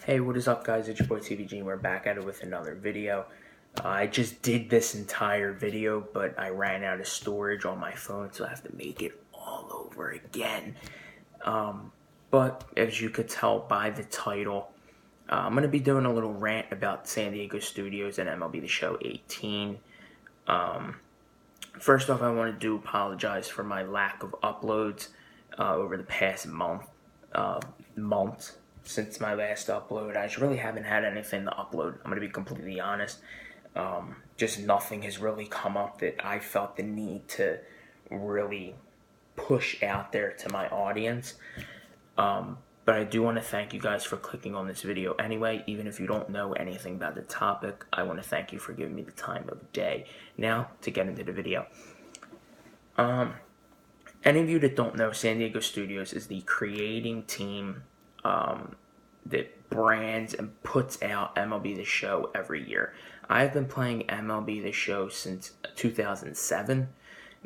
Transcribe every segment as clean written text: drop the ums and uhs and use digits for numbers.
Hey, what is up, guys? It's your boy TVG, and we're back at it with another video. I just did this entire video, but I ran out of storage on my phone, so I have to make it all over again. But as you could tell by the title, I'm going to be doing a little rant about San Diego Studios and MLB The Show 18. First off, I want to apologize for my lack of uploads over the past month since my last upload. I just really haven't had anything to upload. I'm going to be completely honest. Just nothing has really come up that I felt the need to really push out there to my audience. But I do want to thank you guys for clicking on this video anyway. Even if you don't know anything about the topic, I want to thank you for giving me the time of day. Now, to get into the video. Any of you that don't know, San Diego Studios is the creating team that brands and puts out MLB The Show every year. I've been playing MLB The Show since 2007,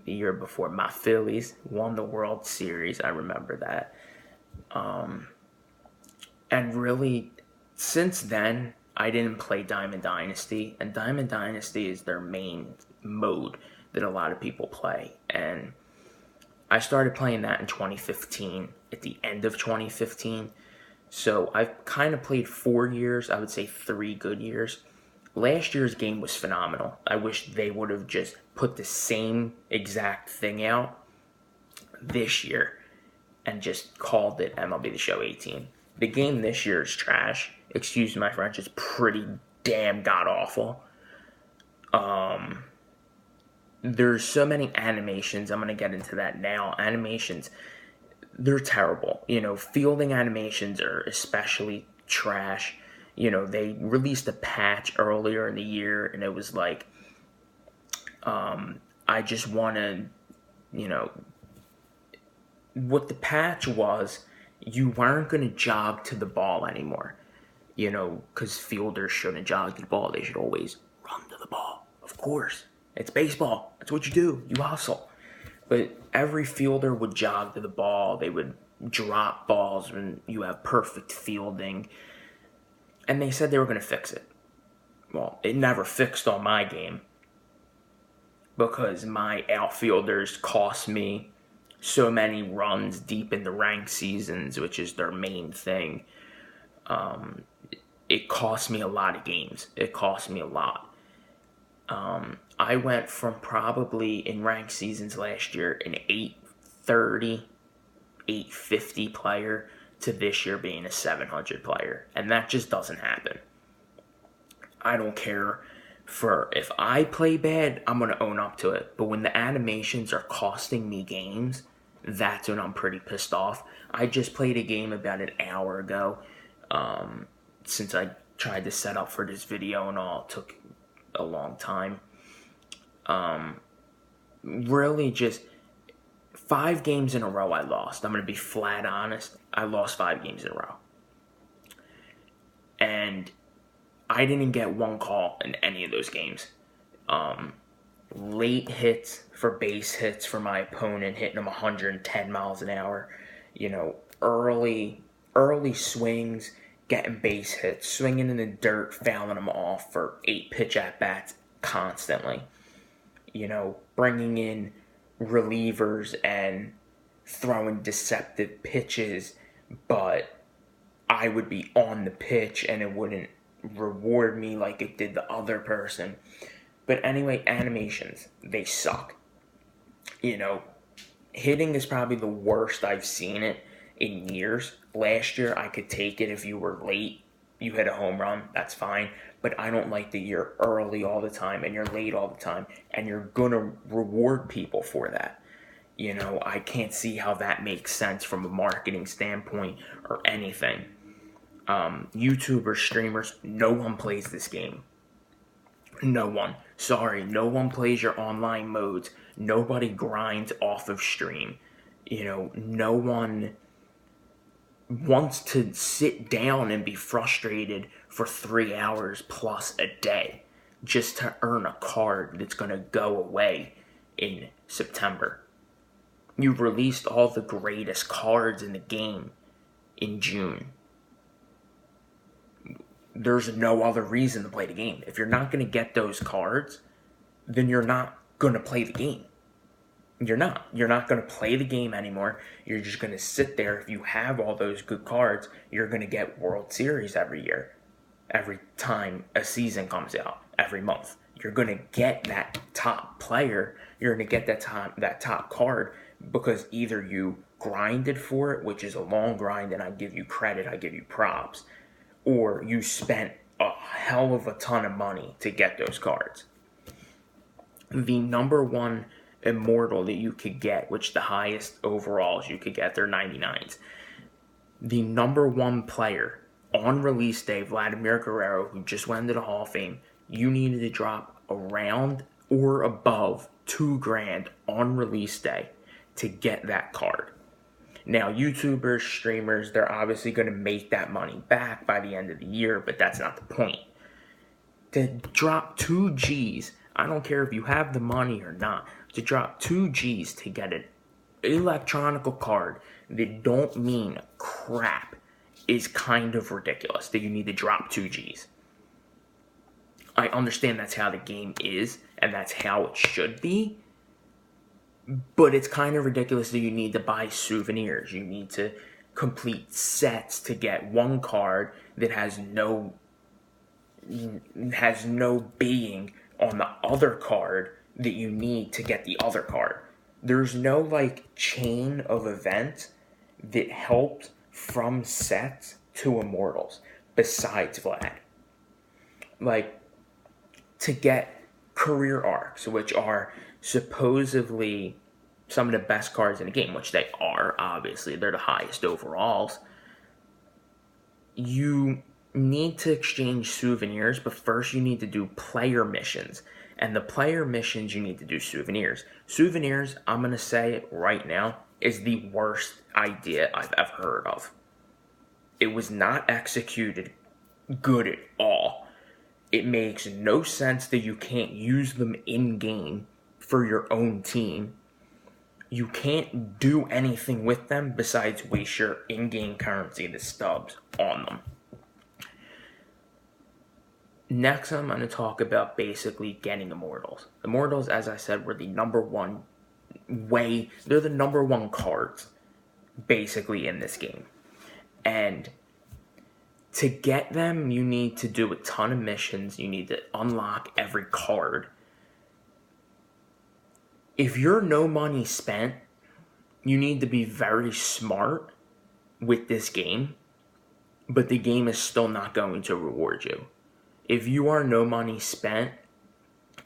the year before my Phillies won the World Series. I remember that. And really, since then, I didn't play Diamond Dynasty, and Diamond Dynasty is their main mode that a lot of people play. And I started playing that in 2015, at the end of 2015. So I've kind of played 4 years, I would say 3 good years. Last year's game was phenomenal. I wish they would have just put the same exact thing out this year and just called it MLB The Show 18. The game this year is trash. Excuse my French, it's pretty damn god-awful. There's so many animations. I'm going to get into that now. Animations, they're terrible. Fielding animations are especially trash. They released a patch earlier in the year, and it was like, I just want to, what the patch was, you weren't going to jog to the ball anymore, because fielders shouldn't jog to the ball. They should always run to the ball. Of course. It's baseball. That's what you do. You hustle. But every fielder would jog to the ball. They would drop balls when you have perfect fielding. And they said they were going to fix it. Well, it never fixed on my game, because my outfielders cost me so many runs deep in the ranked seasons, which is their main thing. It cost me a lot of games. It cost me a lot. I went from probably in ranked seasons last year an 830, 850 player to this year being a 700 player. And that just doesn't happen. I don't care if I play bad, I'm going to own up to it. But when the animations are costing me games, that's when I'm pretty pissed off. I just played a game about an hour ago. Since I tried to set up for this video and all, it took a long time. Really just 5 games in a row I lost. I'm going to be flat honest. I lost 5 games in a row. And I didn't get one call in any of those games. Late hits for base hits for my opponent, hitting them 110 miles an hour. Early swings, getting base hits, swinging in the dirt, fouling them off for 8-pitch at-bats constantly. Bringing in relievers and throwing deceptive pitches, but I would be on the pitch and it wouldn't reward me like it did the other person. But anyway, animations, they suck. Hitting is probably the worst I've seen it in years. Last year, I could take it if you were late. You hit a home run, that's fine. But I don't like that you're early all the time and you're late all the time, and you're going to reward people for that. I can't see how that makes sense from a marketing standpoint or anything. YouTubers, streamers, no one plays this game. No one. Sorry, no one plays your online modes. Nobody grinds off of stream. No one wants to sit down and be frustrated for 3 hours plus a day just to earn a card that's going to go away in September. You released all the greatest cards in the game in June. there's no other reason to play the game. If you're not going to get those cards, then you're not going to play the game. You're not. You're not going to play the game anymore. You're just going to sit there. If you have all those good cards, you're going to get World Series every year. Every time a season comes out, every month. You're going to get that top player. You're going to get that top card because either you grinded for it, which is a long grind, and I give you credit, I give you props, or you spent a hell of a ton of money to get those cards. The number one immortal that you could get, which the highest overalls you could get, they're 99s. The number one player on release day, Vladimir Guerrero, who just went into the Hall of Fame, you needed to drop around or above $2,000 on release day to get that card. Now, YouTubers, streamers, they're obviously going to make that money back by the end of the year, but that's not the point. To drop 2 G's, I don't care if you have the money or not, to drop 2 G's to get an electronical card that don't mean crap is kind of ridiculous, that you need to drop 2 G's. I understand that's how the game is, and that's how it should be, but it's kind of ridiculous that you need to buy souvenirs. You need to complete sets to get one card that has no being on the other card that you need to get the other card. There's no chain of events that helped from sets to immortals besides Vlad. To get career arcs, which are supposedly some of the best cards in the game, which they are, obviously. They're the highest overalls. You need to exchange souvenirs, but first you need to do player missions. And the player missions, you need to do souvenirs. Souvenirs, I'm going to say it right now, is the worst idea I've ever heard of. It was not executed good at all. It makes no sense that you can't use them in-game for your own team. You can't do anything with them besides waste your in-game currency, the stubs, on them. Next, I'm going to talk about basically getting Immortals. Immortals, as I said, were the number one way. They're the number one cards, basically, in this game. And to get them, you need to do a ton of missions. You need to unlock every card. If you're no money spent, you need to be very smart with this game, but the game is still not going to reward you. If you are no money spent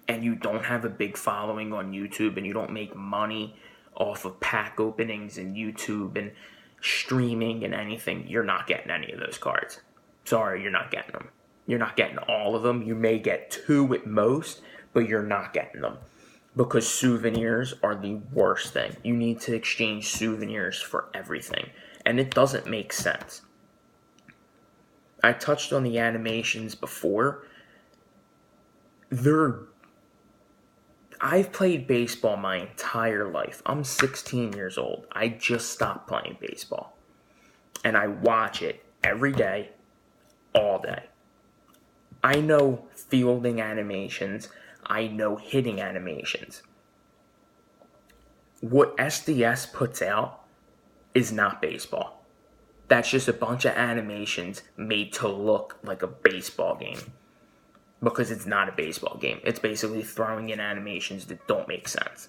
and you don't have a big following on YouTube and you don't make money off of pack openings and YouTube and streaming and anything, you're not getting any of those cards. Sorry, you're not getting them. You're not getting all of them. You may get 2 at most, but you're not getting them. Because souvenirs are the worst thing. You need to exchange souvenirs for everything. And it doesn't make sense. I touched on the animations before. I've played baseball my entire life. I'm 16 years old. I just stopped playing baseball. And I watch it every day, all day. I know fielding animations. I know hitting animations. What SDS puts out is not baseball. That's just a bunch of animations made to look like a baseball game. Because it's not a baseball game. It's basically throwing in animations that don't make sense.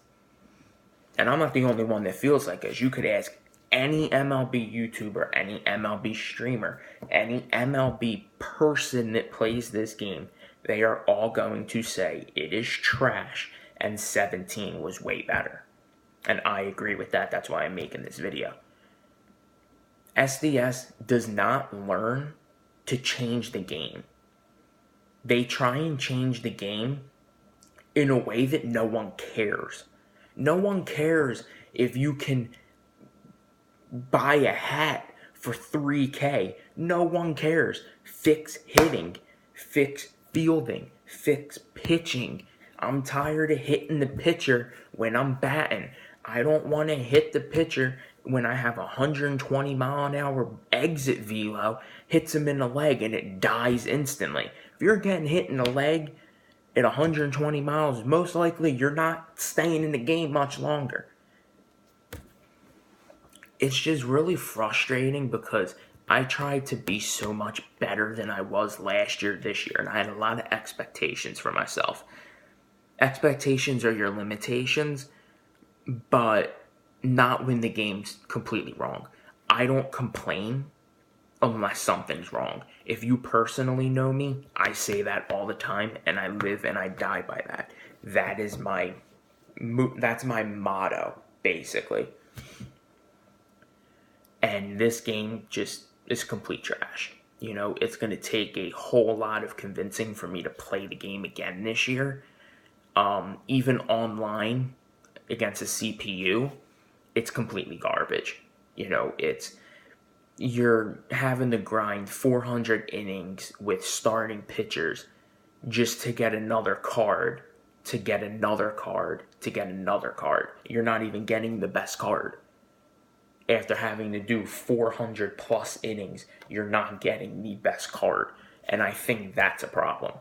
And I'm not the only one that feels like this. You could ask any MLB YouTuber, any MLB streamer, any MLB person that plays this game. They are all going to say it is trash and 17 was way better. And I agree with that. That's why I'm making this video. SDS does not learn to change the game. They try and change the game in a way that no one cares. No one cares if you can buy a hat for $3,000. No one cares. Fix hitting. Fix fielding. Fix pitching. I'm tired of hitting the pitcher when I'm batting. I don't want to hit the pitcher when I have 120 mile an hour exit velo hits him in the leg and it dies instantly. If you're getting hit in the leg at 120 miles, most likely you're not staying in the game much longer. It's just really frustrating because I tried to be so much better than I was last year, this year, and I had a lot of expectations for myself. Expectations are your limitations, but not when the game's completely wrong. I don't complain unless something's wrong. If you personally know me, I say that all the time, and I live and I die by that. That's my motto, basically. And this game just is complete trash. You know, it's going to take a whole lot of convincing for me to play the game again this year. Even online against a CPU, it's completely garbage. You know, you're having to grind 400 innings with starting pitchers just to get another card, to get another card, to get another card. You're not even getting the best card. After having to do 400 plus innings, you're not getting the best card. And I think that's a problem.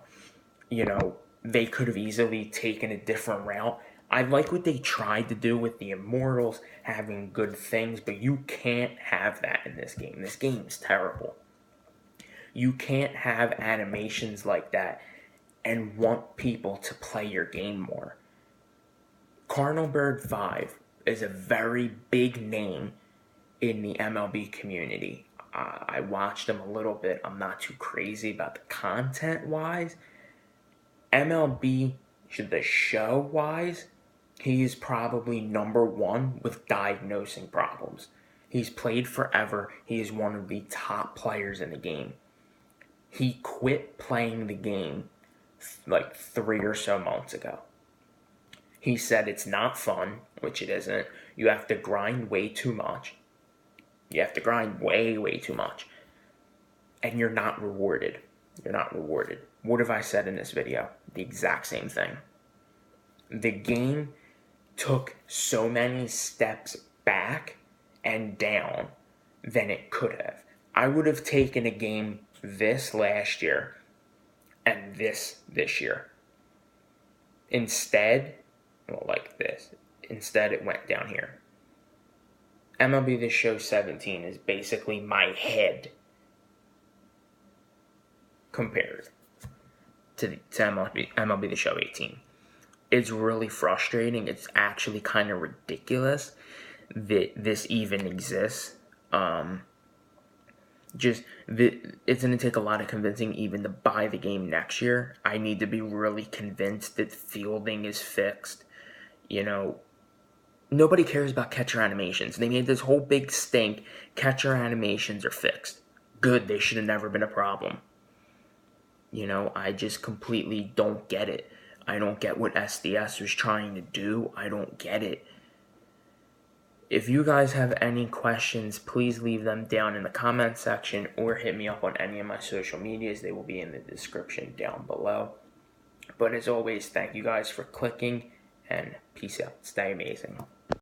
You know, they could have easily taken a different route. I like what they tried to do with the Immortals having good things, but you can't have that in this game. This game's terrible. You can't have animations like that and want people to play your game more. Cardinal Bird 5 is a very big name in the MLB community. I watched him a little bit. I'm not too crazy about the content-wise. MLB, the show-wise, he is probably number one with diagnosing problems. He's played forever. He is one of the top players in the game. He quit playing the game like 3 or so months ago. He said it's not fun, which it isn't. You have to grind way too much. You have to grind way, way too much. And you're not rewarded. You're not rewarded. What have I said in this video? The exact same thing. The game took so many steps back and down than it could have. I would have taken a game this last year and this year. Instead, well, like this. Instead, it went down here. MLB The Show 17 is basically my head compared to MLB The Show 18. It's really frustrating. It's actually kind of ridiculous that this even exists. It's going to take a lot of convincing even to buy the game next year. I need to be really convinced that fielding is fixed. You know, nobody cares about catcher animations. They made this whole big stink. Catcher animations are fixed. Good, they should have never been a problem. You know, I just completely don't get it. I don't get what SDS was trying to do. I don't get it. If you guys have any questions, please leave them down in the comment section or hit me up on any of my social medias. They will be in the description down below. But as always, thank you guys for clicking, and peace out. Stay amazing.